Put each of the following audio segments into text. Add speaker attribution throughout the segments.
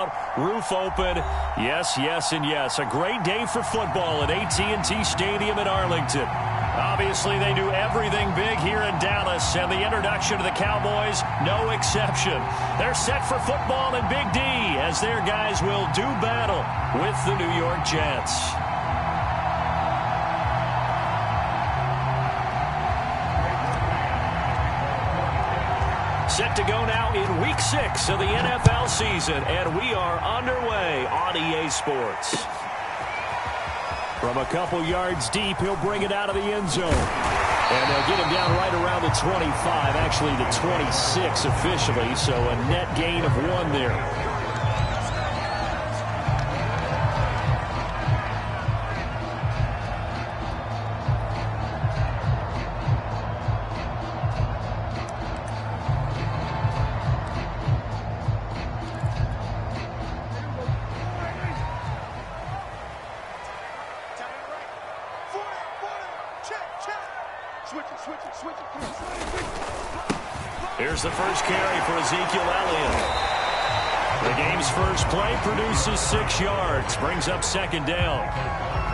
Speaker 1: Roof open. Yes, yes, and yes. A great day for football at AT&T Stadium in Arlington. Obviously, they do everything big here in Dallas, and the introduction to the Cowboys, no exception. They're set for football in Big D as their guys will do battle with the New York Jets. Set to go now in Week 6 of the NFL season, and we are underway on EA Sports. From a couple yards deep, he'll bring it out of the end zone. And they'll get him down right around the 25, actually the 26 officially, so a net gain of 1 there. Here's the first carry for Ezekiel Elliott. The game's first play produces 6 yards, brings up 2nd down.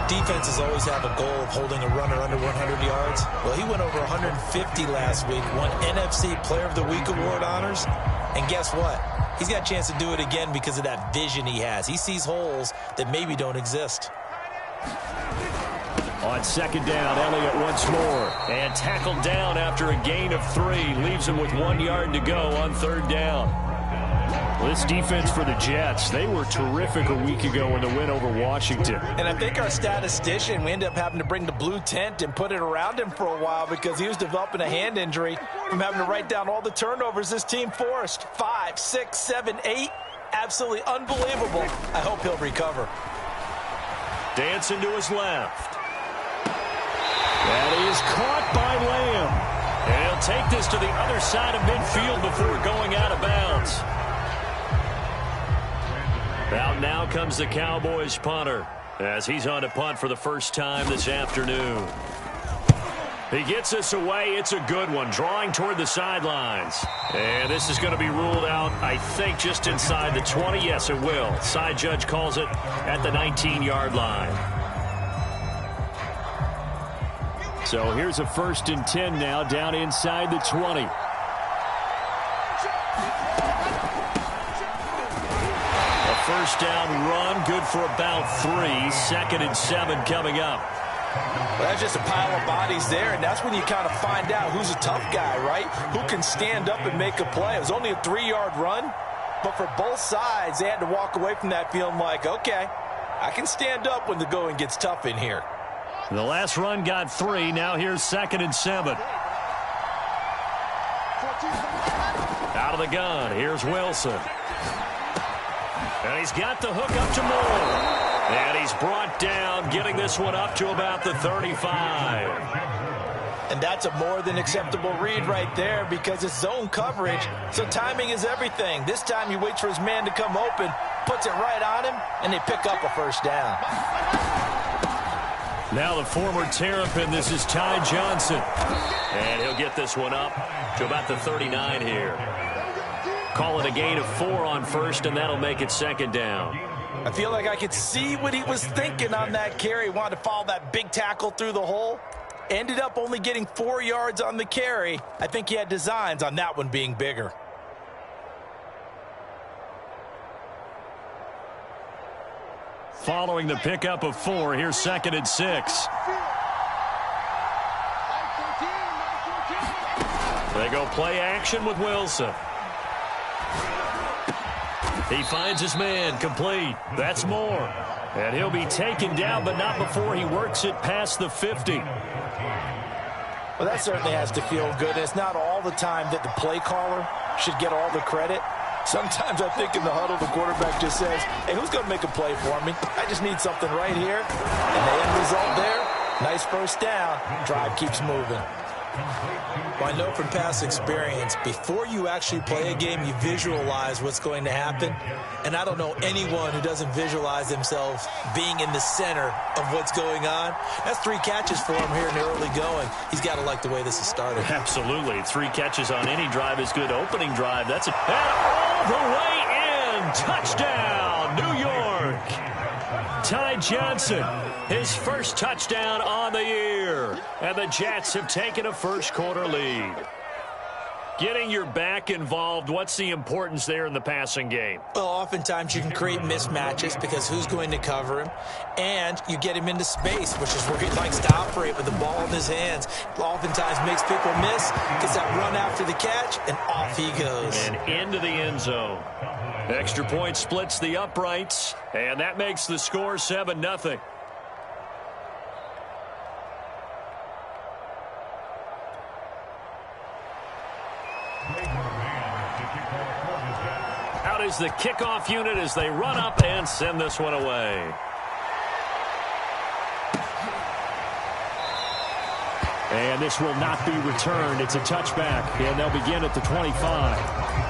Speaker 2: Defenses always have a goal of holding a runner under 100 yards. Well, he went over 150 last week, won NFC Player of the Week award honors. And guess what? He's got a chance to do it again because of that vision he has. He sees holes that maybe don't exist.
Speaker 1: On 2nd down, Elliott once more. And tackled down after a gain of 3. Leaves him with 1 yard to go on 3rd down. Well, this defense for the Jets, they were terrific a week ago in the win over Washington.
Speaker 2: And I think our statistician, we ended up having to bring the blue tent and put it around him for a while because he was developing a hand injury from having to write down all the turnovers this team forced. 5, 6, 7, 8. Absolutely unbelievable. I hope he'll recover.
Speaker 1: Dancing to his left. That is caught by Lamb. And he'll take this to the other side of midfield before going out of bounds. Out now comes the Cowboys punter as he's on to punt for the first time this afternoon. He gets this away. It's a good one, drawing toward the sidelines. And this is going to be ruled out, I think, just inside the 20. Yes, it will. Side judge calls it at the 19-yard line. So here's a 1st and 10 now, down inside the 20. A 1st down run, good for about 3. 2nd and 7 coming up.
Speaker 2: Well, that's just a pile of bodies there, and that's when you kind of find out who's a tough guy, right? Who can stand up and make a play. It was only a 3-yard run, but for both sides, they had to walk away from that feeling like, okay, I can stand up when the going gets tough in here.
Speaker 1: The last run got 3. Now here's 2nd and 7. Out of the gun. Here's Wilson. And he's got the hook up to Moore. And he's brought down, getting this one up to about the 35.
Speaker 2: And that's a more than acceptable read right there because it's zone coverage, so timing is everything. This time he waits for his man to come open, puts it right on him, and they pick up a 1st down.
Speaker 1: Now the former Terrapin, this is Ty Johnson. And he'll get this one up to about the 39 here. Call it a gain of 4 on 1st, and that'll make it 2nd down.
Speaker 2: I feel like I could see what he was thinking on that carry. He wanted to follow that big tackle through the hole. Ended up only getting 4 yards on the carry. I think he had designs on that one being bigger.
Speaker 1: Following the pickup of 4, here's 2nd and 6. They go play action with Wilson. He finds his man, complete. That's Moore. And he'll be taken down, but not before he works it past the 50.
Speaker 2: Well, that certainly has to feel good. It's not all the time that the play caller should get all the credit. Sometimes I think in the huddle, the quarterback just says, hey, who's going to make a play for me? I just need something right here. And the end result there, nice 1st down. Drive keeps moving. Well, I know from past experience, before you actually play a game, you visualize what's going to happen. And I don't know anyone who doesn't visualize themselves being in the center of what's going on. That's 3 catches for him here in the early going. He's got to like the way this has started.
Speaker 1: Absolutely. 3 catches on any drive is good. Opening drive, that's it. And all the way in. and touchdown, New York. Ty Johnson, his first touchdown on the year. And the Jets have taken a first-quarter lead. Getting your back involved, what's the importance there in the passing game?
Speaker 2: Well, oftentimes you can create mismatches because who's going to cover him? And you get him into space, which is where he likes to operate with the ball in his hands. Oftentimes makes people miss, gets that run after the catch, and off he goes.
Speaker 1: And into the end zone. Extra point splits the uprights, and that makes the score 7-0. Out is the kickoff unit as they run up and send this one away. And this will not be returned. It's a touchback, and they'll begin at the 25.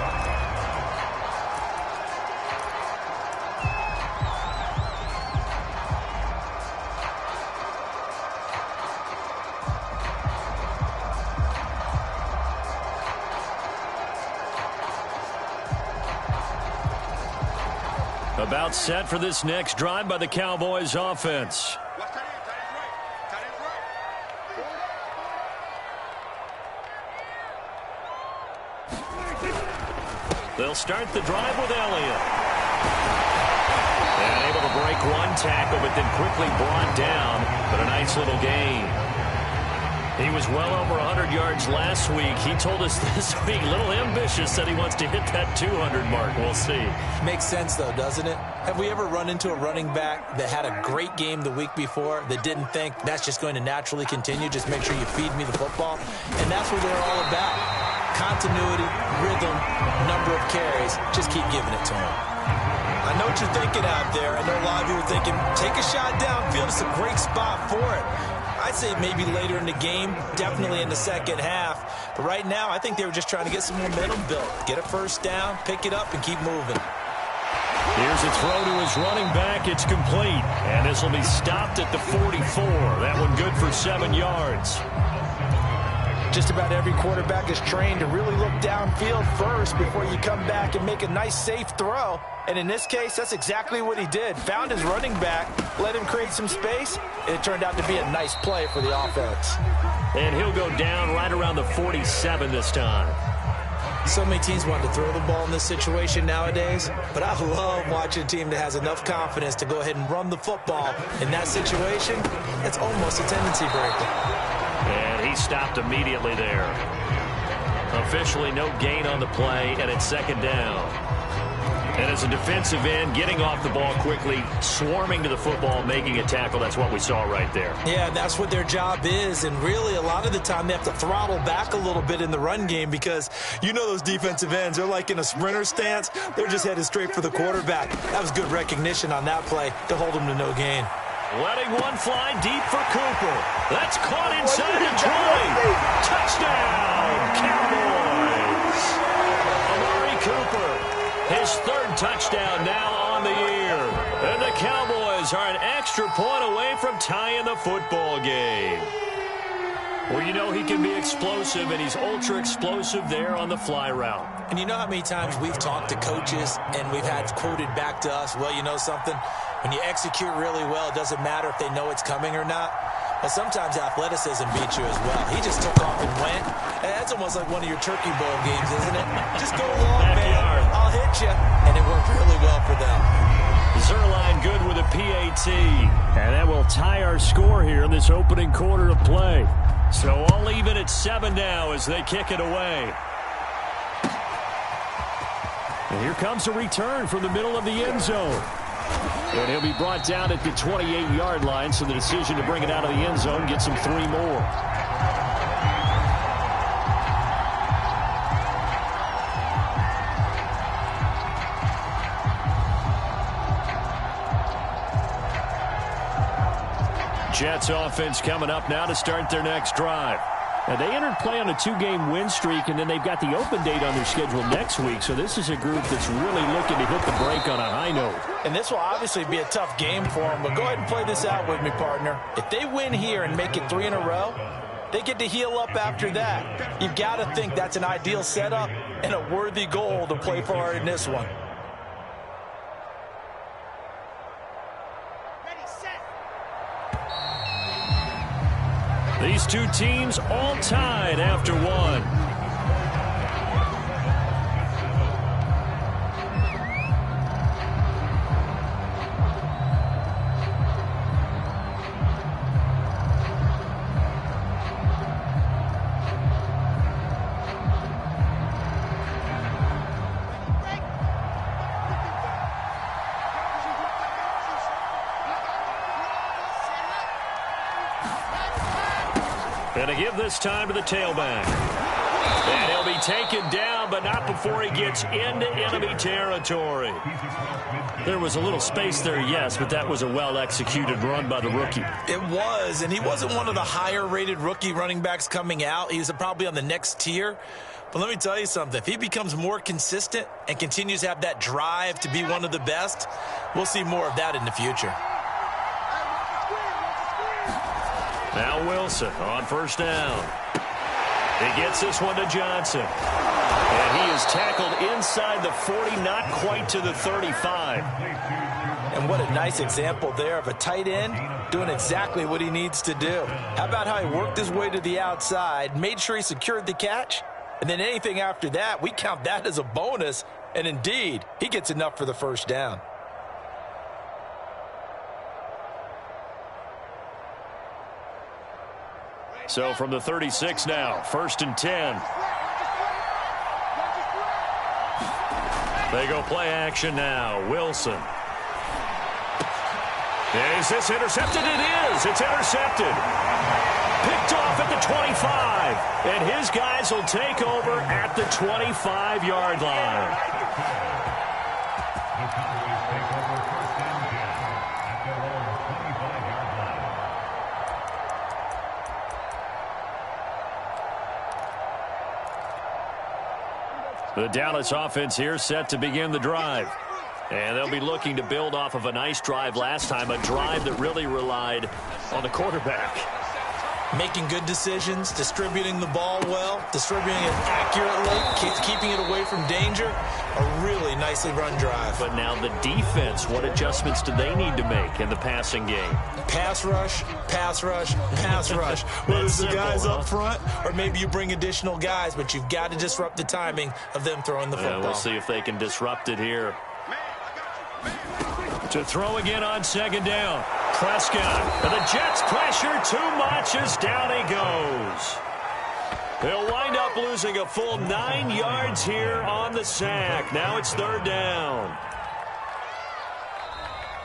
Speaker 1: About set for this next drive by the Cowboys offense. They'll start the drive with Elliott. And able to break one tackle, but then quickly brought down. But a nice little gain. He was well over 100 yards last week. He told us this week, a little ambitious, said he wants to hit that 200 mark. We'll see.
Speaker 2: Makes sense, though, doesn't it? Have we ever run into a running back that had a great game the week before that didn't think that's just going to naturally continue? Just make sure you feed me the football. And that's what they're all about. Continuity, rhythm, number of carries. Just keep giving it to him. I know what you're thinking out there. I know a lot of you are thinking, take a shot downfield. It's a great spot for it. I'd say maybe later in the game, definitely in the second half. But right now, I think they were just trying to get some momentum built. Get a first down, pick it up, and keep moving.
Speaker 1: Here's a throw to his running back. It's complete. And this will be stopped at the 44. That one good for 7 yards.
Speaker 2: Just about every quarterback is trained to really look downfield first before you come back and make a nice, safe throw. And in this case, that's exactly what he did. Found his running back, let him create some space, and it turned out to be a nice play for the offense.
Speaker 1: And he'll go down right around the 47 this time.
Speaker 2: So many teams want to throw the ball in this situation nowadays, but I love watching a team that has enough confidence to go ahead and run the football. In that situation, it's almost a tendency breaker.
Speaker 1: And he stopped immediately there. Officially no gain on the play, and it's second down. And as a defensive end, getting off the ball quickly, swarming to the football, making a tackle, that's what we saw right there.
Speaker 2: Yeah, that's what their job is, and really a lot of the time they have to throttle back a little bit in the run game because you know those defensive ends, they're like in a sprinter stance. They're just headed straight for the quarterback. That was good recognition on that play to hold him to no gain.
Speaker 1: Letting one fly deep for Cooper. That's caught inside the 20. Touchdown, Cowboys. Amari Cooper, his third touchdown now on the year. And the Cowboys are an extra point away from tying the football game. Well, you know he can be explosive, and he's ultra-explosive there on the fly route.
Speaker 2: And you know how many times we've talked to coaches and we've had quoted back to us, well, you know something? When you execute really well, it doesn't matter if they know it's coming or not. But sometimes athleticism beats you as well. He just took off and went. And that's almost like one of your Turkey Bowl games, isn't it? Just go along, man. I'll hit you. And it worked really well for them.
Speaker 1: Zerline good with a PAT. And that will tie our score here in this opening quarter of play. So all even at 7 now as they kick it away. And here comes a return from the middle of the end zone. And he'll be brought down at the 28-yard line, so the decision to bring it out of the end zone gets him 3 more. Jets offense coming up now to start their next drive. Now, they entered play on a 2-game win streak, and then they've got the open date on their schedule next week. So this is a group that's really looking to hit the break on a high note.
Speaker 2: And this will obviously be a tough game for them, but go ahead and play this out with me, partner. If they win here and make it 3 in a row, they get to heal up after that. You've got to think that's an ideal setup and a worthy goal to play for in this one.
Speaker 1: These two teams all tied after one. And a give this time to the tailback. And he'll be taken down, but not before he gets into enemy territory. There was a little space there, yes, but that was a well-executed run by the rookie.
Speaker 2: It was, and he wasn't one of the higher-rated rookie running backs coming out. He was probably on the next tier. But let me tell you something. If he becomes more consistent and continues to have that drive to be one of the best, we'll see more of that in the future.
Speaker 1: Now Wilson on first down. He gets this one to Johnson. And he is tackled inside the 40, not quite to the 35.
Speaker 2: And what a nice example there of a tight end doing exactly what he needs to do. How about how he worked his way to the outside, made sure he secured the catch, and then anything after that, we count that as a bonus. And indeed, he gets enough for the first down.
Speaker 1: So from the 36 now, 1st and 10. They go play action now. Wilson. Is this intercepted? It is. It's intercepted. Picked off at the 25. And his guys will take over at the 25-yard line. The Dallas offense here set to begin the drive. And they'll be looking to build off of a nice drive last time, a drive that really relied on the quarterback.
Speaker 2: Making good decisions, distributing the ball well, distributing it accurately, keeping it away from danger. A really nicely run drive.
Speaker 1: But now the defense, what adjustments do they need to make in the passing game?
Speaker 2: Pass rush, pass rush, pass rush. Whether it's the guys up front or maybe you bring additional guys, but you've got to disrupt the timing of them throwing the football.
Speaker 1: We'll see if they can disrupt it here. To throw again on second down. Prescott. And the Jets pressure too much as down he goes. He'll wind up losing a full 9 yards here on the sack. Now it's 3rd down.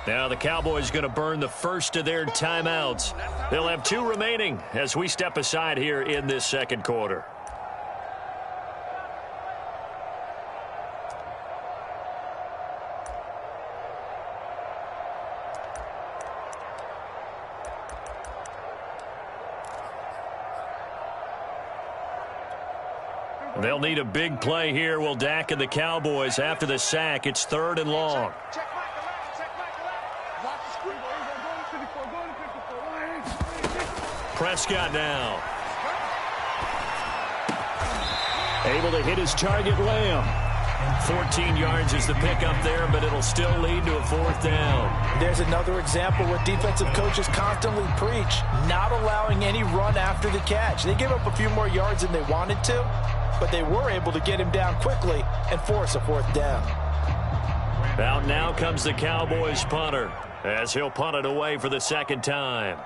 Speaker 1: Now the Cowboys going to burn the first of their timeouts. They'll have 2 remaining as we step aside here in this second quarter. They'll need a big play here. Will Dak and the Cowboys after the sack. It's 3rd and long. Prescott now. Able to hit his target, Lamb. 14 yards is the pickup there, but it'll still lead to a 4th down.
Speaker 2: There's another example what defensive coaches constantly preach, not allowing any run after the catch. They gave up a few more yards than they wanted to, but they were able to get him down quickly and force a 4th down.
Speaker 1: Out now comes the Cowboys punter as he'll punt it away for the 2nd time.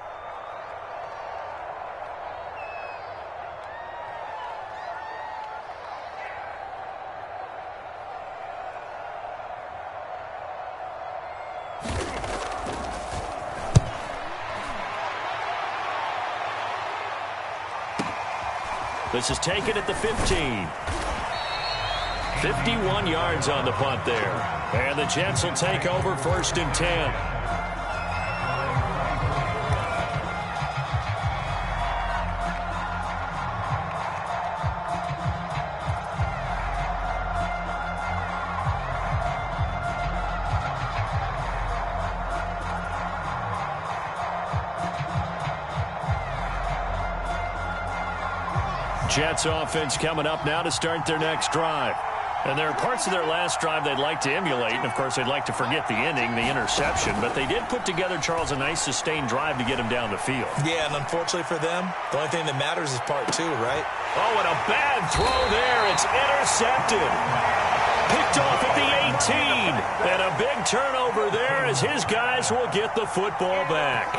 Speaker 1: This is taken at the 15. 51 yards on the punt there. And the Jets will take over 1st and 10. Jets offense coming up now to start their next drive. And there are parts of their last drive they'd like to emulate, and, of course, they'd like to forget the ending, the interception. But they did put together, Charles, a nice sustained drive to get him down the field.
Speaker 2: Yeah, and unfortunately for them, the only thing that matters is part 2, right?
Speaker 1: Oh, and a bad throw there. It's intercepted. Picked off at the 18. And a big turnover there as his guys will get the football back.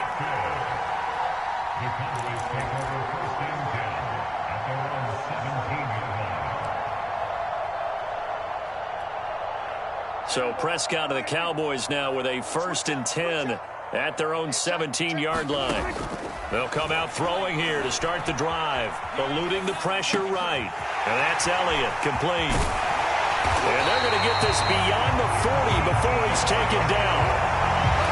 Speaker 1: So Prescott of the Cowboys now with a 1st and 10 at their own 17-yard line. They'll come out throwing here to start the drive, eluding the pressure right. And that's Elliott, complete. And they're going to get this beyond the 40 before he's taken down.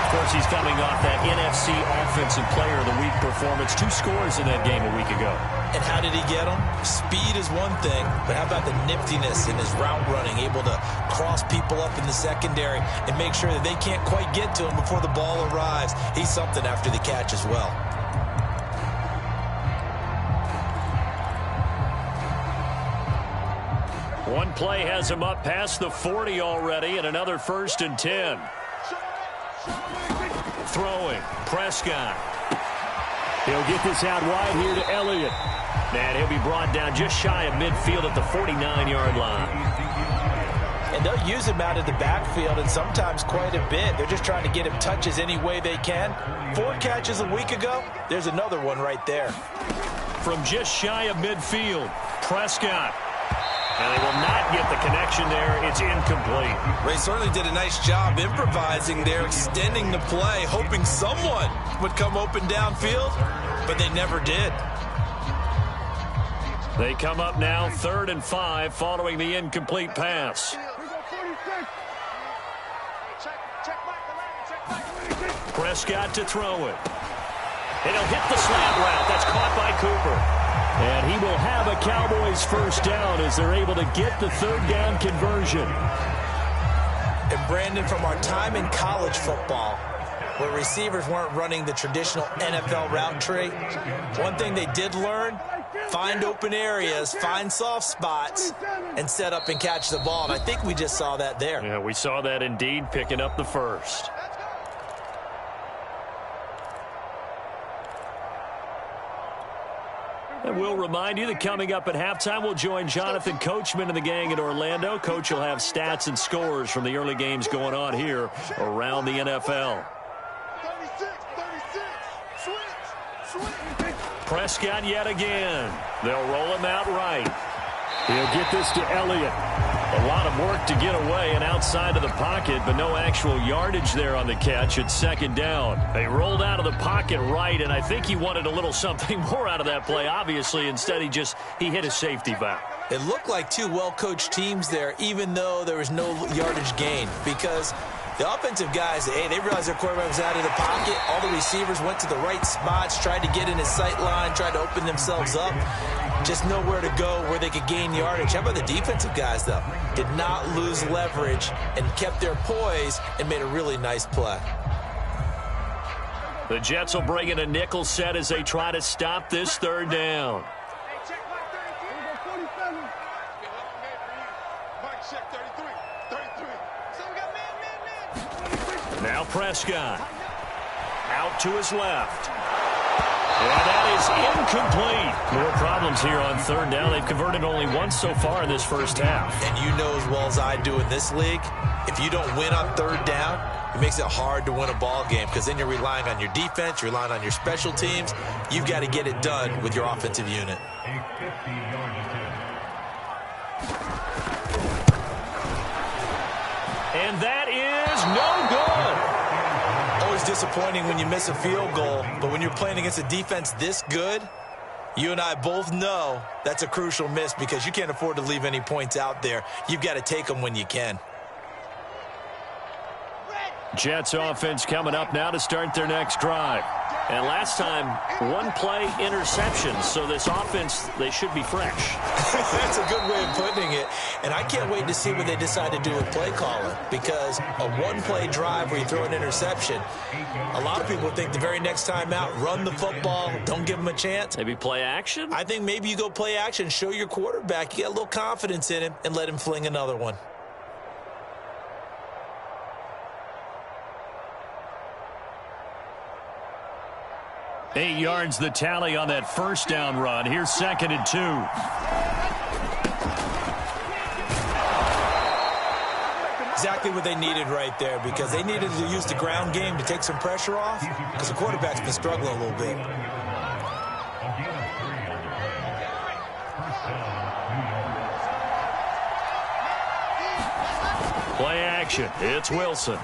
Speaker 1: Of course, he's coming off that NFC Offensive Player of the Week performance. 2 scores in that game a week ago.
Speaker 2: And how did he get them? Speed is one thing, but how about the niftiness in his route running, able to cross people up in the secondary and make sure that they can't quite get to him before the ball arrives. He's something after the catch as well.
Speaker 1: One play has him up past the 40 already, and another 1st and 10. Throwing, Prescott. He'll get this out wide here to Elliott. And he'll be brought down just shy of midfield at the 49-yard line.
Speaker 2: And they'll use him out of the backfield, and sometimes quite a bit. They're just trying to get him touches any way they can. 4 catches a week ago. There's another one right there.
Speaker 1: From just shy of midfield, Prescott. And they will not get the connection there. It's incomplete.
Speaker 2: Ray certainly did a nice job improvising there, extending the play, hoping someone would come open downfield, but they never did.
Speaker 1: They come up now 3rd and 5 following the incomplete pass. Prescott to throw it. And he'll hit the slant route. That's caught by Cooper. And he will have a Cowboys 1st down as they're able to get the 3rd down conversion.
Speaker 2: And Brandon, from our time in college football, where receivers weren't running the traditional NFL route tree, one thing they did learn, find open areas, find soft spots, and set up and catch the ball. And I think we just saw that there.
Speaker 1: Yeah, we saw that indeed, picking up the 1st. And we'll remind you that coming up at halftime, we'll join Jonathan Coachman and the gang in Orlando. Coach will have stats and scores from the early games going on here around the NFL. Prescott yet again. They'll roll him out right. He'll get this to Elliott. A lot of work to get away and outside of the pocket, but no actual yardage there on the catch. It's 2nd down. They rolled out of the pocket right, and I think he wanted a little something more out of that play, obviously. Instead, he hit his safety valve.
Speaker 2: It looked like 2 well-coached teams there, even though there was no yardage gain, because the offensive guys, hey, they realized their quarterback was out of the pocket. All the receivers went to the right spots, tried to get in his sight line, tried to open themselves up. Just nowhere to go where they could gain yardage. How about the defensive guys, though? Did not lose leverage and kept their poise and made a really nice play.
Speaker 1: The Jets will bring in a nickel set as they try to stop this 3rd down. Now Prescott. Out to his left. And that is incomplete. More problems here on 3rd down. They've converted only once so far in this 1st half.
Speaker 2: And you know as well as I do in this league, if you don't win on 3rd down, it makes it hard to win a ball game because then you're relying on your defense, you're relying on your special teams. You've got to get it done with your offensive unit.
Speaker 1: And that is no good.
Speaker 2: Always disappointing when you miss a field goal, but when you're playing against a defense this good, you and I both know that's a crucial miss because you can't afford to leave any points out there. You've got to take them when you can.
Speaker 1: Jets offense coming up now to start their next drive. And last time, one-play interception. So this offense, they should be fresh.
Speaker 2: That's a good way of putting it. And I can't wait to see what they decide to do with play calling. Because a one-play drive where you throw an interception, a lot of people think the very next time out, run the football, don't give them a chance.
Speaker 1: Maybe play action?
Speaker 2: I think maybe you go play action, show your quarterback, you get a little confidence in him, and let him fling another one.
Speaker 1: 8 yards the tally on that first down run. Here's 2nd and 2.
Speaker 2: Exactly what they needed right there, because they needed to use the ground game to take some pressure off, because the quarterback's been struggling a little bit.
Speaker 1: Play action. It's Wilson.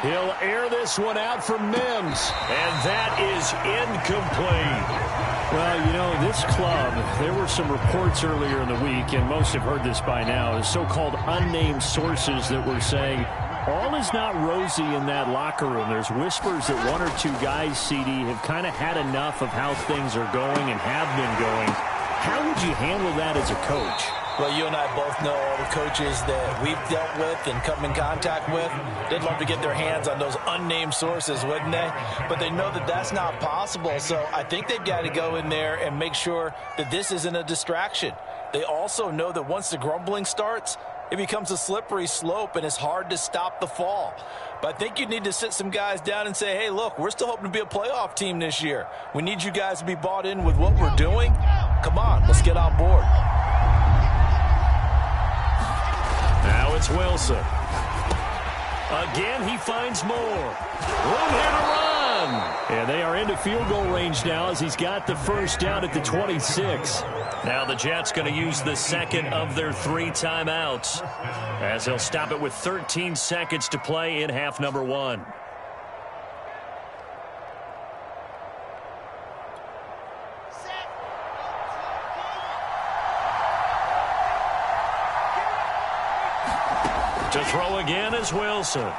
Speaker 1: He'll air this one out for Mims. And that is incomplete.
Speaker 3: Well, you know, this club, there were some reports earlier in the week, and most have heard this by now, the so-called unnamed sources that were saying all is not rosy in that locker room. There's whispers that one or two guys, CD, have kind of had enough of how things are going and have been going. How would you handle that as a coach?
Speaker 2: Well, you and I both know all the coaches that we've dealt with and come in contact with. They'd love to get their hands on those unnamed sources, wouldn't they? But they know that that's not possible. So I think they've got to go in there and make sure that this isn't a distraction. They also know that once the grumbling starts, it becomes a slippery slope, and it's hard to stop the fall. But I think you need to sit some guys down and say, hey, look, we're still hoping to be a playoff team this year. We need you guys to be bought in with what we're doing. Come on, let's get on board.
Speaker 1: Now it's Wilson. Again, he finds more. Room here to run. And they are into field goal range now as he's got the first down at the 26. Now the Jets going to use the second of their 3 timeouts as they'll stop it with 13 seconds to play in half number 1. To throw again is Wilson.
Speaker 3: And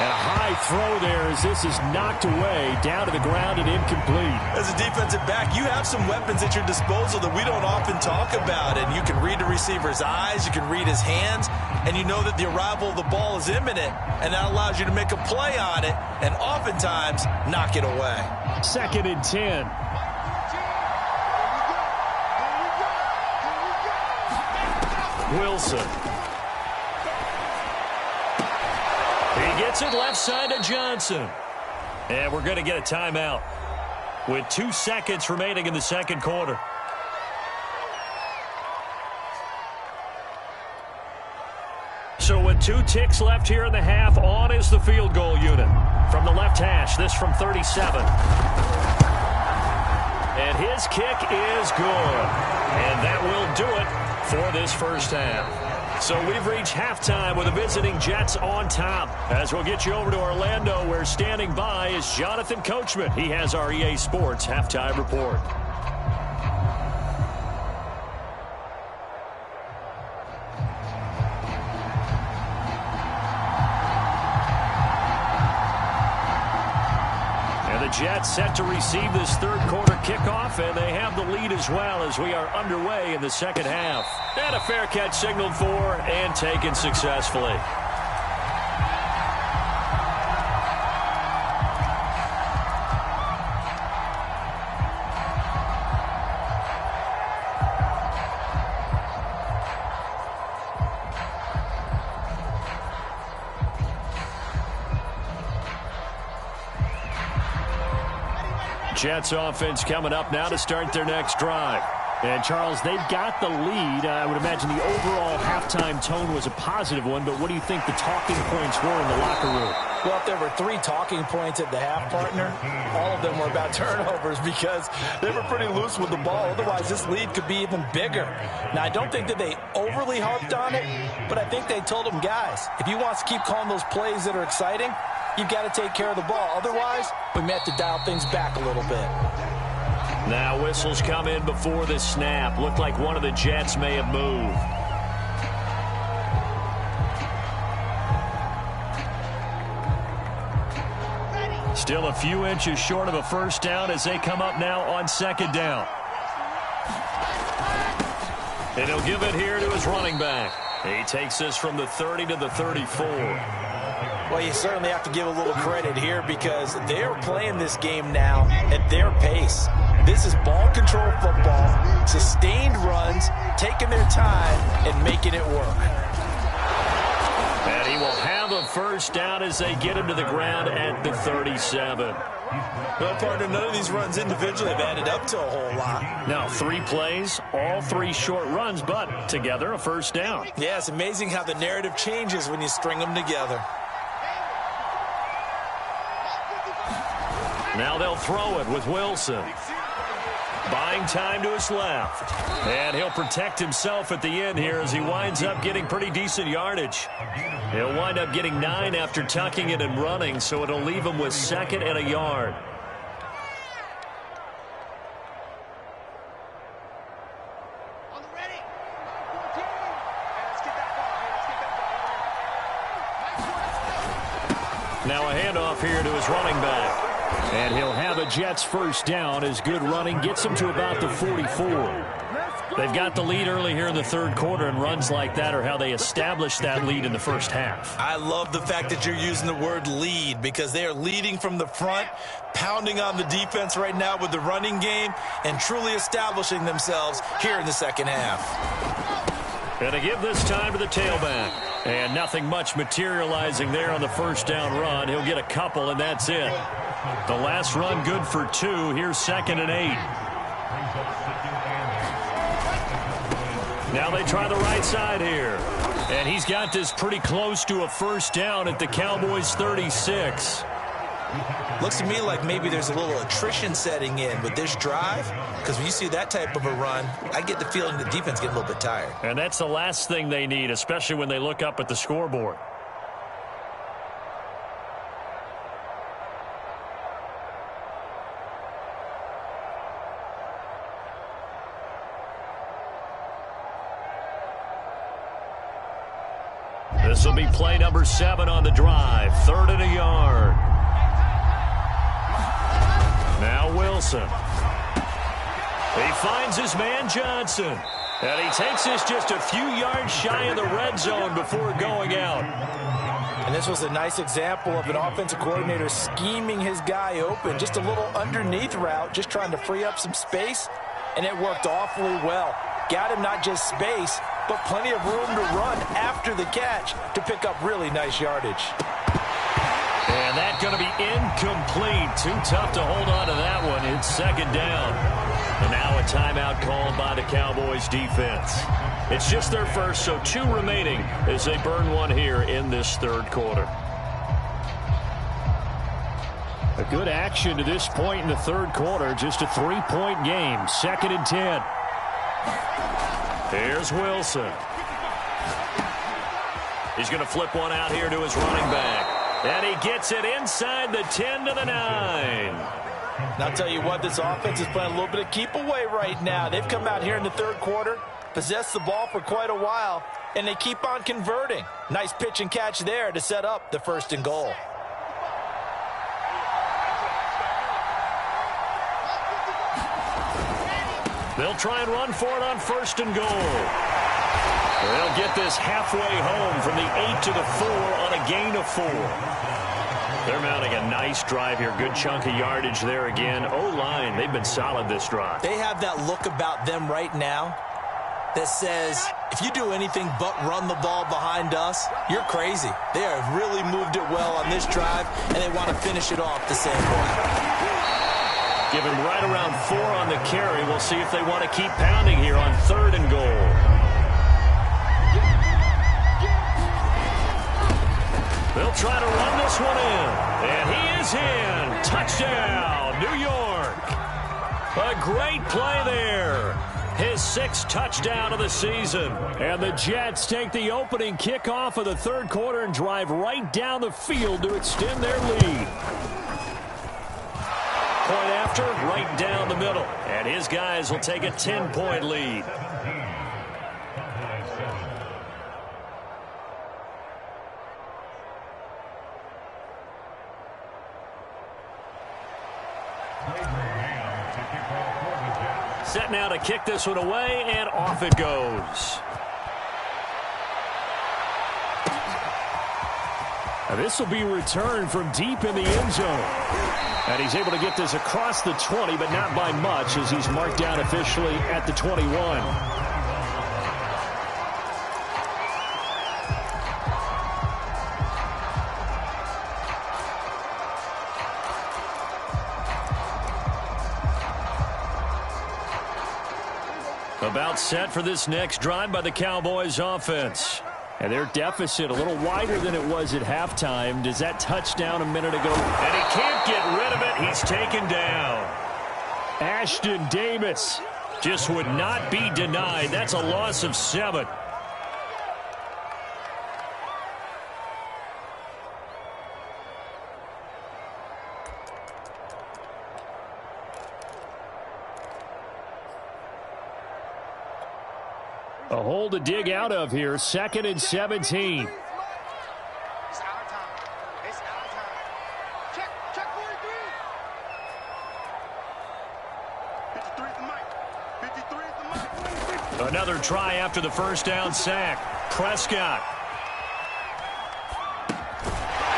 Speaker 3: a high throw there as this is knocked away, down to the ground and incomplete.
Speaker 2: As a defensive back, you have some weapons at your disposal that we don't often talk about. And you can read the receiver's eyes, you can read his hands, and you know that the arrival of the ball is imminent. And that allows you to make a play on it and oftentimes knock it away.
Speaker 3: 2nd and 10.
Speaker 1: Wilson. He gets it left side to Johnson. And we're going to get a timeout with 2 seconds remaining in the second quarter. So with 2 ticks left here in the half, on is the field goal unit. From the left hash, this from 37. And his kick is good. And that will do it for this first half. So we've reached halftime with the visiting Jets on top. As we'll get you over to Orlando, where standing by is Jonathan Coachman. He has our EA Sports halftime report. Jets set to receive this third quarter kickoff, and they have the lead as well as we are underway in the second half. And a fair catch signaled for and taken successfully. Jets offense coming up now to start their next drive.
Speaker 3: And, Charles, they've got the lead. I would imagine the overall halftime tone was a positive one, but what do you think the talking points were in the locker room?
Speaker 2: Well, if there were 3 talking points at the half, partner, all of them were about turnovers because they were pretty loose with the ball. Otherwise, this lead could be even bigger. Now, I don't think that they overly harped on it, but I think they told them, guys, if you want to keep calling those plays that are exciting, you've got to take care of the ball. Otherwise, we may have to dial things back a little bit.
Speaker 1: Now whistles come in before the snap. Looked like one of the Jets may have moved. Still a few inches short of a first down as they come up now on second down. And he'll give it here to his running back. He takes this from the 30 to the 34.
Speaker 2: Well, you certainly have to give a little credit here because they're playing this game now at their pace. This is ball control football, sustained runs, taking their time and making it work.
Speaker 1: And he will have a first down as they get him to the ground at the 37.
Speaker 2: Well, partner, none of these runs individually have added up to a whole lot.
Speaker 3: Now, 3 plays, all 3 short runs, but together a first down.
Speaker 2: Yeah, it's amazing how the narrative changes when you string them together.
Speaker 1: Now they'll throw it with Wilson. Buying time to his left. And he'll protect himself at the end here as he winds up getting pretty decent yardage. He'll wind up getting 9 after tucking it and running, so it'll leave him with 2nd and a yard. Now a handoff here to his running back.
Speaker 3: And he'll have a Jets first down as good running gets him to about the 44. They've got the lead early here in the third quarter, and runs like that are how they establish that lead in the first half.
Speaker 2: I love the fact that you're using the word lead because they are leading from the front, pounding on the defense right now with the running game, and truly establishing themselves here in the second half.
Speaker 1: And to give this time to the tailback. And nothing much materializing there on the first down run. He'll get a couple, and that's it. The last run good for 2. Here's 2nd and 8. Now they try the right side here. And he's got this pretty close to a first down at the Cowboys' 36.
Speaker 2: Looks to me like maybe there's a little attrition setting in with this drive, because when you see that type of a run, I get the feeling the defense getting a little bit tired.
Speaker 1: And that's the last thing they need, especially when they look up at the scoreboard. This will be play number 7 on the drive. 3rd and a yard. Now Wilson. He finds his man Johnson. And he takes this just a few yards shy of the red zone before going out.
Speaker 2: And this was a nice example of an offensive coordinator scheming his guy open. Just a little underneath route, just trying to free up some space. And it worked awfully well. Got him not just space, but plenty of room to run after the catch to pick up really nice yardage.
Speaker 1: And that's going to be incomplete. Too tough to hold on to that one. It's 2nd down. And now a timeout called by the Cowboys defense. It's just their first, so 2 remaining as they burn one here in this third quarter.
Speaker 3: A good action to this point in the third quarter. Just a 3-point game. 2nd and 10.
Speaker 1: Here's Wilson. He's going to flip one out here to his running back. And he gets it inside the 10 to the 9.
Speaker 2: And I'll tell you what, this offense is playing a little bit of keep away right now. They've come out here in the third quarter, possessed the ball for quite a while, and they keep on converting. Nice pitch and catch there to set up the 1st and goal.
Speaker 1: They'll try and run for it on 1st and goal. They'll get this halfway home from the 8 to the 4 on a gain of 4. They're mounting a nice drive here. Good chunk of yardage there again. O-line, they've been solid this drive.
Speaker 2: They have that look about them right now that says, if you do anything but run the ball behind us, you're crazy. They have really moved it well on this drive, and they want to finish it off the same way.
Speaker 1: Give him right around 4 on the carry. We'll see if they want to keep pounding here on 3rd and goal. They'll try to run this one in. And he is in. Touchdown, New York. A great play there. His 6th touchdown of the season.
Speaker 3: And the Jets take the opening kickoff of the third quarter and drive right down the field to extend their lead.
Speaker 1: Point after, right down the middle. And his guys will take a 10-point lead. Set now to kick this one away, and off it goes. Now this will be returned from deep in the end zone. And he's able to get this across the 20, but not by much, as he's marked down officially at the 21. About set for this next drive by the Cowboys offense. And their deficit a little wider than it was at halftime. Does that touchdown a minute ago? And he can't get rid of it. He's taken down. Ashton Davis just would not be denied. That's a loss of 7. A hole to dig out of here. 2nd and 17.
Speaker 4: It's our time. It's our time. Check 43. 53 is the mic. 53 is the mic.
Speaker 1: Another try after the first down sack. Prescott.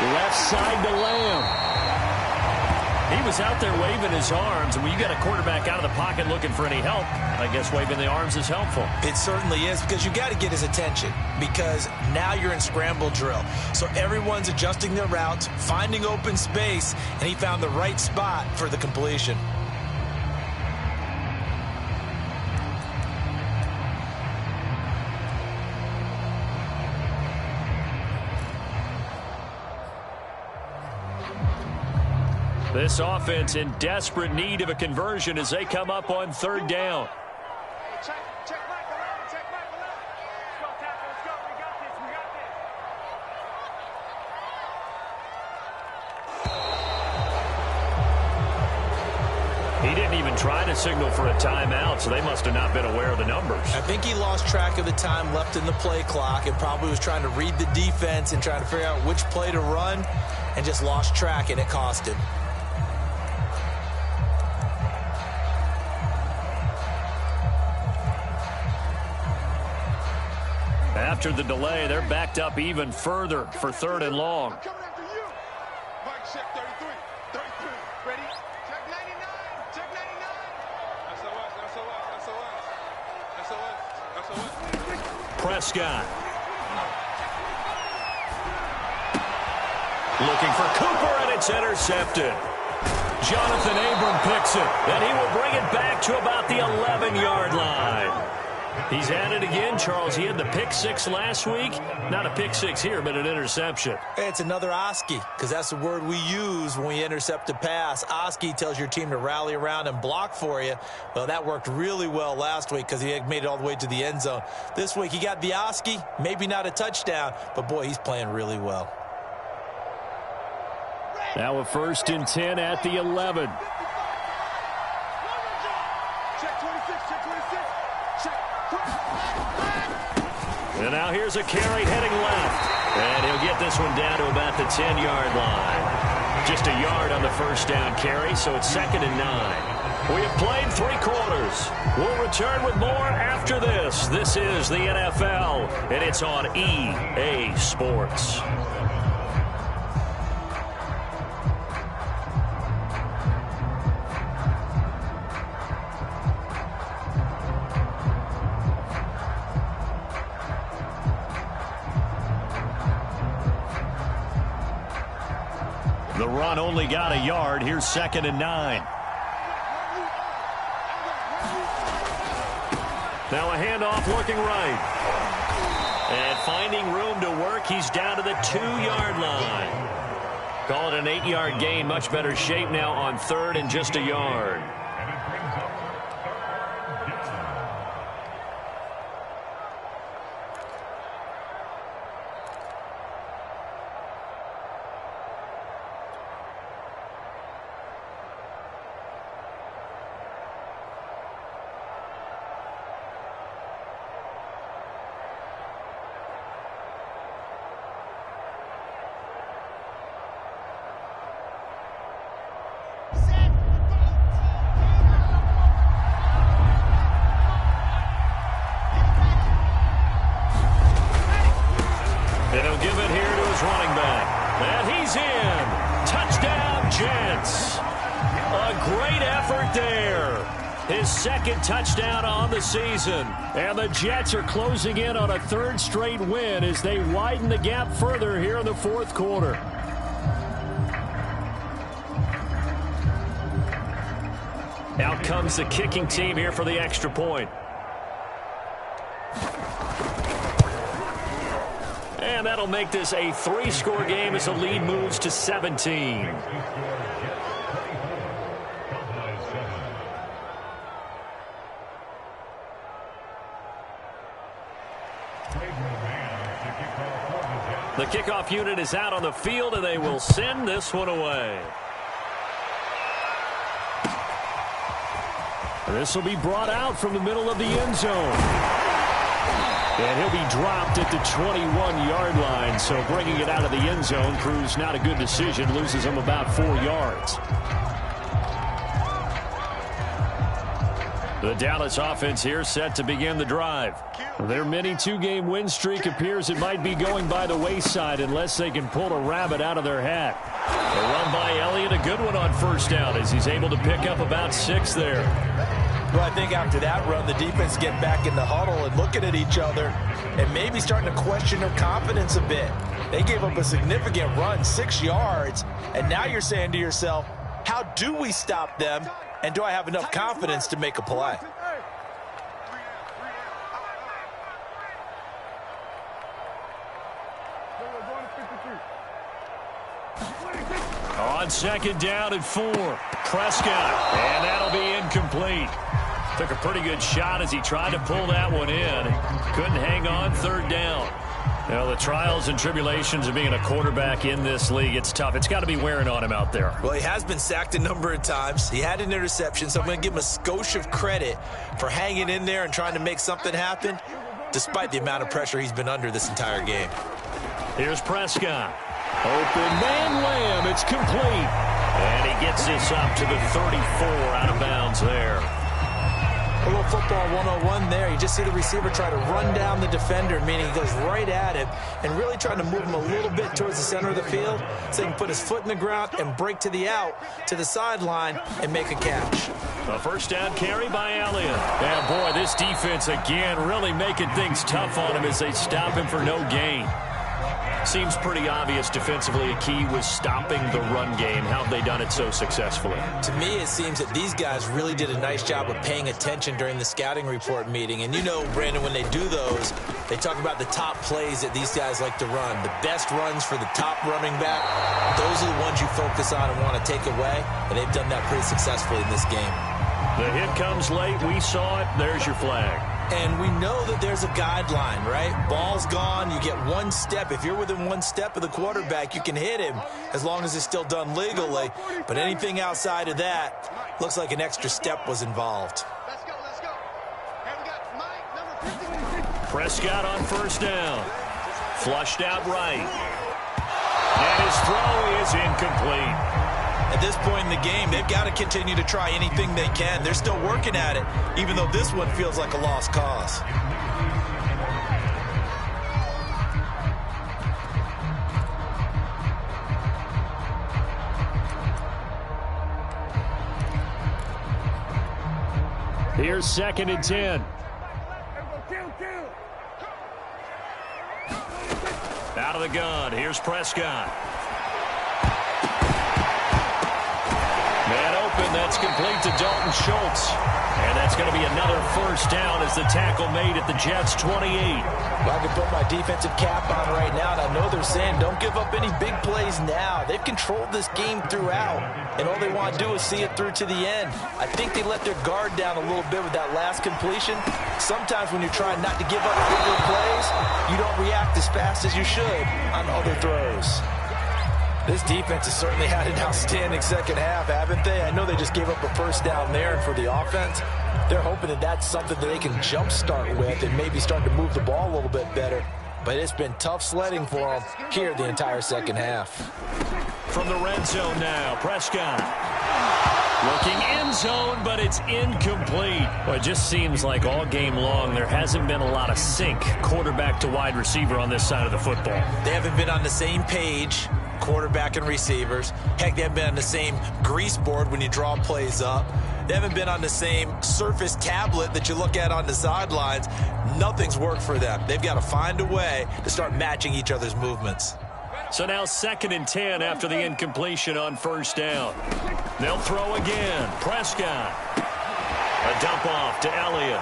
Speaker 3: Left side to Lamb.
Speaker 1: He was out there waving his arms, and when you got a quarterback out of the pocket looking for any help, I guess waving the arms is helpful.
Speaker 2: It certainly is, because you got to get his attention, because now you're in scramble drill. So everyone's adjusting their routes, finding open space, and he found the right spot for the completion.
Speaker 1: This offense in desperate need of a conversion as they come up on 3rd down.
Speaker 4: Check Mike 11. Check Mike 11. Let's go, Tackle. Let's go. We got this. We got this.
Speaker 1: He didn't even try to signal for a timeout, so they must have not been aware of the numbers.
Speaker 2: I think he lost track of the time left in the play clock and probably was trying to read the defense and trying to figure out which play to run, and just lost track, and it cost him.
Speaker 1: After the delay, they're backed up even further for 3rd and long.
Speaker 4: Coming after you. Mike, check 33. 33. Ready? Check 99. Check 99. SOS.
Speaker 1: Prescott. Looking for Cooper, and it's intercepted. Jonathan Abram picks it, and he will bring it back to about the 11-yard line. He's at it again, Charles. He had the pick 6 last week. Not a pick 6 here, but an interception.
Speaker 2: It's another Oski, because that's the word we use when we intercept a pass. Oski tells your team to rally around and block for you. Well, that worked really well last week because he had made it all the way to the end zone. This week, he got the Oski, maybe not a touchdown, but, boy, he's playing really well.
Speaker 3: Now a 1st and 10 at the 11.
Speaker 4: Check 26. Check 26. Check.
Speaker 1: And now here's a carry heading left. And he'll get this one down to about the 10-yard line. Just a yard on the first down carry, so it's 2nd and 9. We have played 3 quarters. We'll return with more after this. This is the NFL, and it's on EA Sports. The run only got a yard. Here's 2nd and 9. Now a handoff looking right. And finding room to work, he's down to the 2-yard line. Call it an 8-yard gain. Much better shape now on 3rd and just a yard. And he'll give it here to his running back. And he's in. Touchdown, Jets. A great effort there. His second touchdown on the season. And the Jets are closing in on a third straight win as they widen the gap further here in the fourth quarter. Out comes the kicking team here for the extra point. And that'll make this a 3-score game as the lead moves to 17. The kickoff unit is out on the field, and they will send this one away. This will be brought out from the middle of the end zone. And he'll be dropped at the 21-yard line, so bringing it out of the end zone proves not a good decision, loses him about 4 yards. The Dallas offense here set to begin the drive. Their mini 2-game win streak appears it might be going by the wayside unless they can pull a rabbit out of their hat. A run by Elliott, a good one on first down as he's able to pick up about 6 there.
Speaker 2: Well, I think after that run, the defense get back in the huddle and looking at each other and maybe starting to question their confidence a bit. They gave up a significant run, 6 yards, and now you're saying to yourself, how do we stop them, and do I have enough confidence to make a play?
Speaker 1: On second down and 4, Prescott, and that'll be incomplete. Took a pretty good shot as he tried to pull that one in. Couldn't hang on third down. Well, the trials and tribulations of being a quarterback in this league, it's tough. It's got to be wearing on him out there.
Speaker 2: Well, he has been sacked a number of times. He had an interception, so I'm going to give him a skosh of credit for hanging in there and trying to make something happen, despite the amount of pressure he's been under this entire game.
Speaker 1: Here's Prescott. Open man Lamb. It's complete. And he gets this up to the 34 out of bounds there.
Speaker 2: A little football 101 there. You just see the receiver try to run down the defender, meaning he goes right at him and really trying to move him a little bit towards the center of the field so he can put his foot in the ground and break to the out, to the sideline, and make a catch.
Speaker 1: A first down carry by Elliott. And boy, this defense again really making things tough on him as they stop him for no gain. Seems pretty obvious defensively a key was stopping the run game. How have they done it so successfully?
Speaker 2: To me, it seems that these guys really did a nice job of paying attention during the scouting report meeting. And you know, Brandon, when they do those, they talk about the top plays that these guys like to run. The best runs for the top running back, those are the ones you focus on and want to take away. And they've done that pretty successfully in this game.
Speaker 1: The hit comes late. We saw it. There's your flag.
Speaker 2: And we know that there's a guideline, right? Ball's gone. You get one step. If you're within one step of the quarterback, you can hit him as long as it's still done legally. But anything outside of that looks like an extra step was involved.
Speaker 4: Let's go, let's go. And we got Mike, number 50.
Speaker 1: Prescott on first down. Flushed out right. And his throw is incomplete.
Speaker 2: At this point in the game, they've got to continue to try anything they can. They're still working at it, even though this one feels like a lost cause.
Speaker 3: Here's 2nd and 10.
Speaker 1: Out of the gun. Here's Prescott. Man open, that's complete to Dalton Schultz. And that's going to be another first down as the tackle made at the Jets' 28.
Speaker 2: Well, I can put my defensive cap on right now, and I know they're saying don't give up any big plays now. They've controlled this game throughout, and all they want to do is see it through to the end. I think they let their guard down a little bit with that last completion. Sometimes when you're trying not to give up bigger plays, you don't react as fast as you should on other throws. This defense has certainly had an outstanding second half, haven't they? I know they just gave up a first down there, and for the offense, they're hoping that that's something that they can jumpstart with and maybe start to move the ball a little bit better. but it's been tough sledding for them here the entire second half.
Speaker 1: From the red zone now, Prescott. Looking end zone, but it's incomplete.
Speaker 3: Well, it just seems like all game long there hasn't been a lot of sync quarterback to wide receiver on this side of the football.
Speaker 2: They haven't been on the same page, quarterback and receivers. Heck, they haven't been on the same grease board when you draw plays up. They haven't been on the same surface tablet that you look at on the sidelines. Nothing's worked for them. They've got to find a way to start matching each other's movements.
Speaker 1: So now 2nd and 10 after the incompletion on first down. They'll throw again. Prescott. A dump off to Elliott.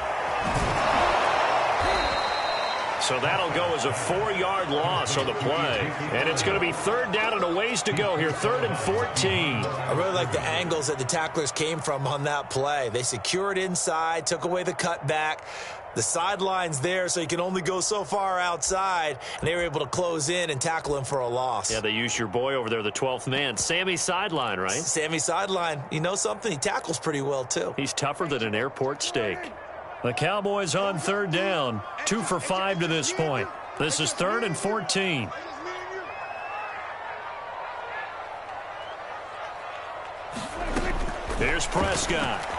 Speaker 1: So that'll go as a 4-yard loss on the play. And it's going to be 3rd down and a ways to go here. 3rd and 14.
Speaker 2: I really like the angles that the tacklers came from on that play. They secured inside, took away the cutback. The sideline's there, so you can only go so far outside, and they were able to close in and tackle him for a loss.
Speaker 3: Yeah, they used your boy over there, the 12th man. Sammy Sideline, right?
Speaker 2: Sammy Sideline. You know something? He tackles pretty well, too.
Speaker 3: He's tougher than an airport steak.
Speaker 1: The Cowboys on 3rd down. 2 for 5 to this point. This is 3rd and 14. Here's Prescott.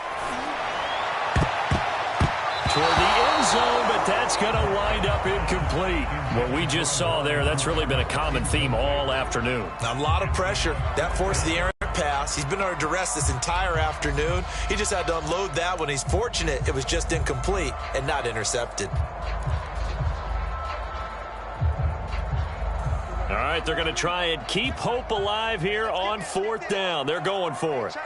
Speaker 1: Toward the end zone, but that's going to wind up incomplete.
Speaker 3: What we just saw there, that's really been a common theme all afternoon.
Speaker 2: A lot of pressure. That forced the errant pass. He's been under duress this entire afternoon. He just had to unload that one. He's fortunate it was just incomplete and not intercepted.
Speaker 1: All right, they're going to try and keep hope alive here on 4th down. They're going for it.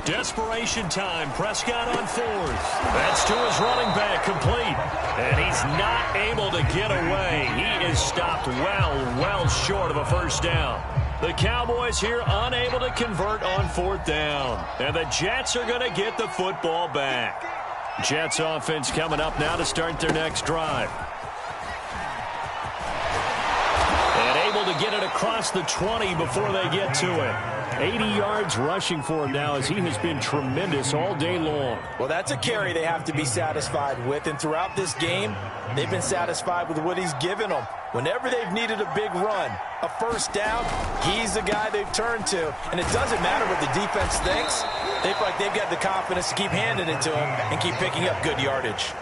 Speaker 1: Desperation time. Prescott on 4th. That's to his running back, complete. And he's not able to get away. He is stopped well short of a 1st down. The Cowboys here unable to convert on 4th down. And the Jets are going to get the football back. Jets offense coming up now to start their next drive. And able to get it across the 20 before they get to it.
Speaker 3: 80 yards rushing for him now as he has been tremendous all day long.
Speaker 2: Well, that's a carry they have to be satisfied with. And throughout this game, they've been satisfied with what he's given them. Whenever they've needed a big run, a 1st down, he's the guy they've turned to. And it doesn't matter what the defense thinks. They feel like they've got the confidence to keep handing it to him and keep picking up good yardage.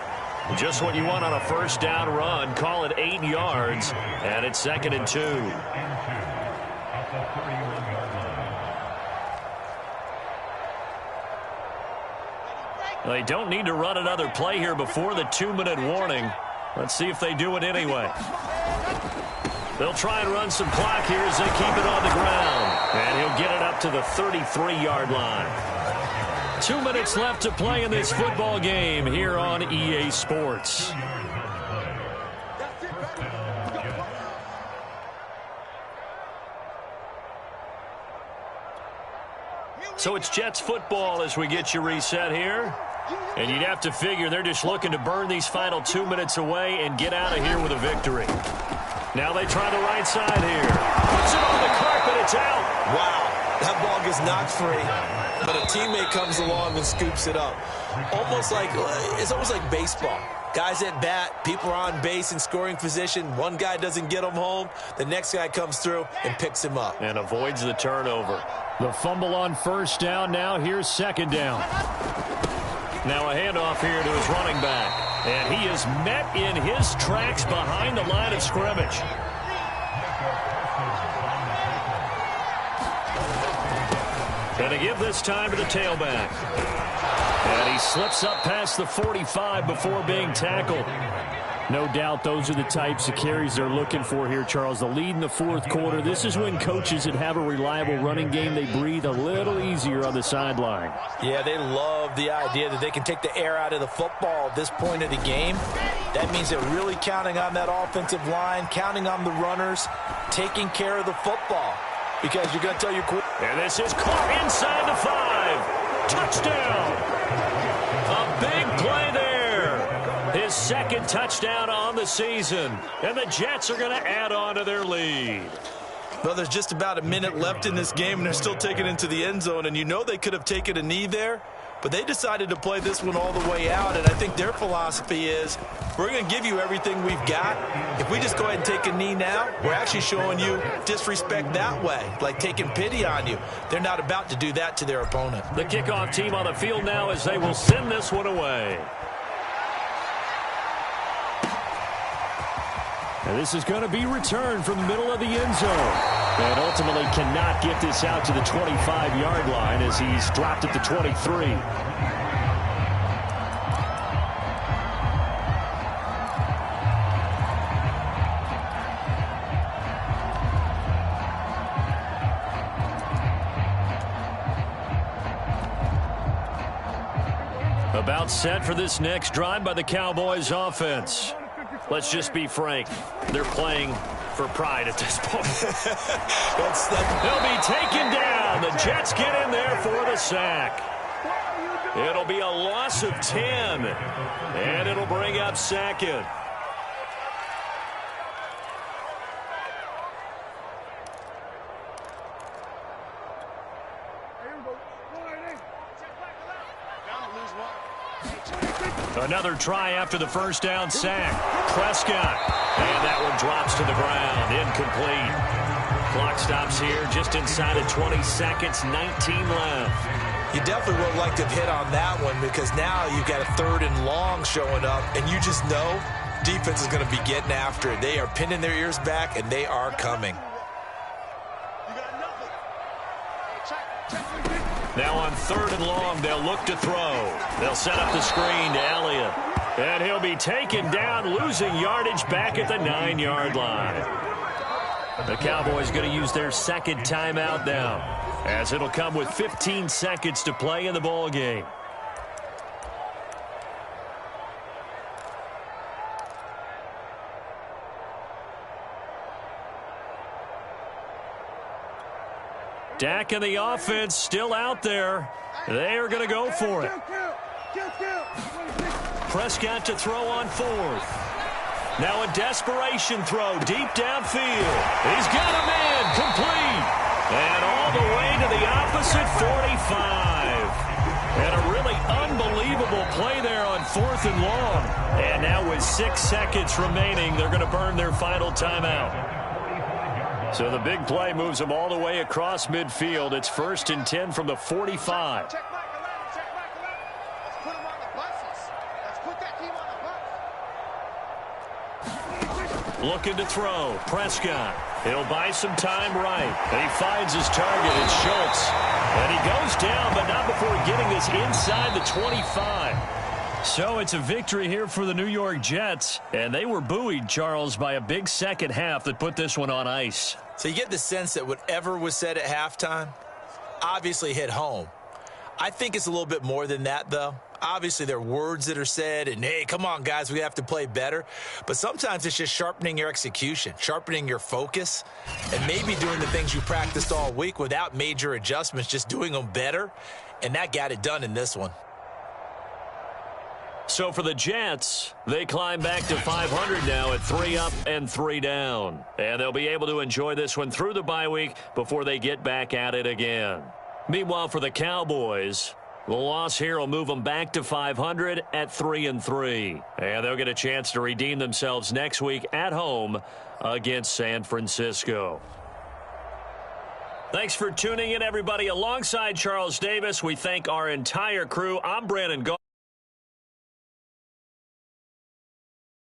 Speaker 1: Just what you want on a 1st down run. Call it 8 yards. And it's 2nd and 2. They don't need to run another play here before the 2-minute warning. Let's see if they do it anyway. They'll try and run some clock here as they keep it on the ground. And he'll get it up to the 33-yard line. 2 minutes left to play in this football game here on EA Sports. So it's Jets football as we get you reset here. And you'd have to figure they're just looking to burn these final 2 minutes away and get out of here with a victory. Now they try the right side here. Puts it on the carpet. It's out.
Speaker 2: Wow. That ball gets knocked free, but a teammate comes along and scoops it up. It's almost like baseball. Guys at bat, people are on base in scoring position. One guy doesn't get him home. The next guy comes through and picks him up.
Speaker 1: And avoids the turnover.
Speaker 3: The fumble on 1st down. Now here's 2nd down.
Speaker 1: Now a handoff here to his running back. And he is met in his tracks behind the line of scrimmage. And to give this time to the tailback. And he slips up past the 45 before being tackled.
Speaker 3: No doubt those are the types of carries they're looking for here, Charles. The lead in the 4th quarter. This is when coaches that have a reliable running game, they breathe a little easier on the sideline.
Speaker 2: Yeah, they love the idea that they can take the air out of the football at this point of the game. That means they're really counting on that offensive line, counting on the runners, taking care of the football. Because you're going to tell your quarterback.
Speaker 1: And this is caught inside the 5. Touchdown. A big play there. His 2nd touchdown on the season. And the Jets are going to add on to their lead.
Speaker 2: Well, there's just about a minute left in this game, and they're still taking it into the end zone. And you know they could have taken a knee there, but they decided to play this one all the way out. And I think their philosophy is, we're going to give you everything we've got. If we just go ahead and take a knee now, we're actually showing you disrespect that way, like taking pity on you. They're not about to do that to their opponent.
Speaker 1: The kickoff team on the field now as they will send this one away.
Speaker 3: And this is going to be returned from the middle of the end zone. And ultimately cannot get this out to the 25-yard line as he's dropped at the 23.
Speaker 1: About set for this next drive by the Cowboys offense. Let's just be frank. They're playing for pride at this point. They'll be taken down. The Jets get in there for the sack. It'll be a loss of 10. And it'll bring up second. Another try after the first down sack. Prescott. And that one drops to the ground. Incomplete. Clock stops here just inside of 20 seconds. 19 left.
Speaker 2: You definitely would like to have hit on that one because now you've got a 3rd and long showing up, and you just know defense is going to be getting after it. They are pinning their ears back, and they are coming.
Speaker 1: Now on 3rd and long, they'll look to throw. They'll set up the screen to Elliott. And he'll be taken down, losing yardage back at the 9-yard line. The Cowboys going to use their second timeout now, as it'll come with 15 seconds to play in the ball game. Dak and the offense still out there. They are going to go for it. Prescott to throw on 4th. Now a desperation throw deep downfield. He's got a man complete. And all the way to the opposite 45. And a really unbelievable play there on 4th and long. And now with 6 seconds remaining, they're going to burn their final timeout. So the big play moves them all the way across midfield. It's 1st and 10 from the 45.
Speaker 4: Check back 11, check back 11. Let's put them on the buses. Let's put that team on the bus.
Speaker 1: Looking to throw. Prescott. He'll buy some time right. And he finds his target. It's Schultz. And he goes down, but not before getting this inside the 25. So it's a victory here for the New York Jets. And they were buoyed, Charles, by a big second half that put this one on ice.
Speaker 2: So you get the sense that whatever was said at halftime obviously hit home. I think it's a little bit more than that, though. Obviously, there are words that are said, and, hey, come on, guys, we have to play better. But sometimes it's just sharpening your execution, sharpening your focus, and maybe doing the things you practiced all week without major adjustments, just doing them better. And that got it done in this one.
Speaker 1: So for the Jets, they climb back to 500 now at 3 up and 3 down. And they'll be able to enjoy this one through the bye week before they get back at it again. Meanwhile, for the Cowboys, the loss here will move them back to 500 at 3 and 3. And they'll get a chance to redeem themselves next week at home against San Francisco. Thanks for tuning in, everybody. Alongside Charles Davis, we thank our entire crew. I'm Brandon Gault.